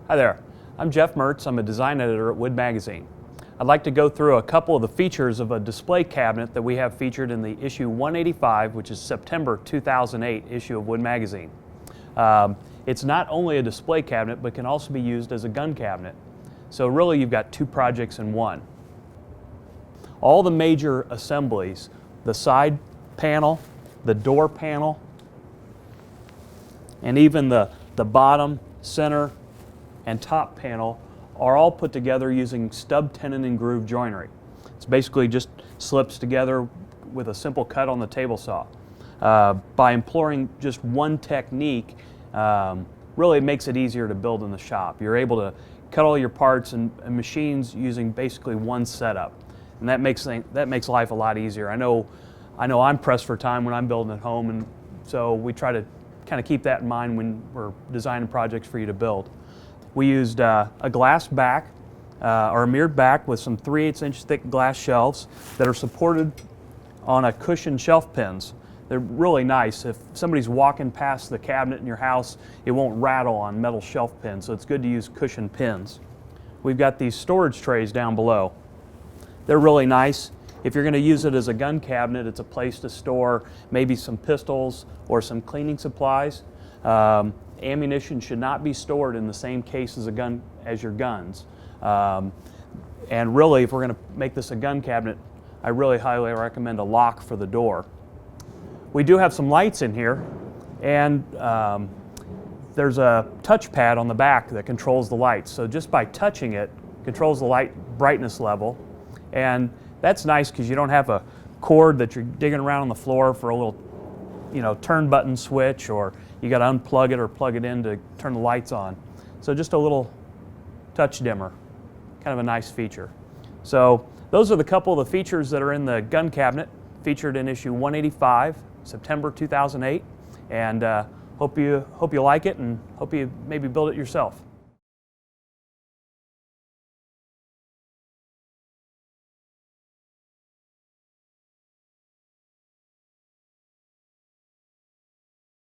Hi there, I'm Jeff Mertz. I'm a design editor at Wood Magazine. I'd like to go through a couple of the features of a display cabinet that we have featured in the issue 185, which is September 2008 issue of Wood Magazine. It's not only a display cabinet, but can also be used as a gun cabinet. So really you've got two projects in one. All the major assemblies, the side panel, the door panel, and even the bottom, center, and top panel are all put together using stub tenon and groove joinery. It's basically just slips together with a simple cut on the table saw. By employing just one technique, really it makes it easier to build in the shop. You're able to cut all your parts and machines using basically one setup, and that makes life a lot easier. I know I'm pressed for time when I'm building at home, and so we try to kind of keep that in mind when we're designing projects for you to build. We used a glass back or a mirrored back with some 3/8 inch thick glass shelves that are supported on a cushioned shelf pins. They're really nice. If somebody's walking past the cabinet in your house, it won't rattle on metal shelf pins, so it's good to use cushioned pins. We've got these storage trays down below. They're really nice. If you're going to use it as a gun cabinet, it's a place to store maybe some pistols or some cleaning supplies. Ammunition should not be stored in the same case as your guns. And really, if we're going to make this a gun cabinet, I really highly recommend a lock for the door. We do have some lights in here, and there's a touchpad on the back that controls the lights. So just by touching it, controls the light brightness level, and that's nice because you don't have a cord that you're digging around on the floor for a little, turn button switch, or you got to unplug it or plug it in to turn the lights on. So just a little touch dimmer, kind of a nice feature. So those are the couple of the features that are in the gun cabinet featured in issue 185, September 2008, and hope you like it, and hope you maybe build it yourself.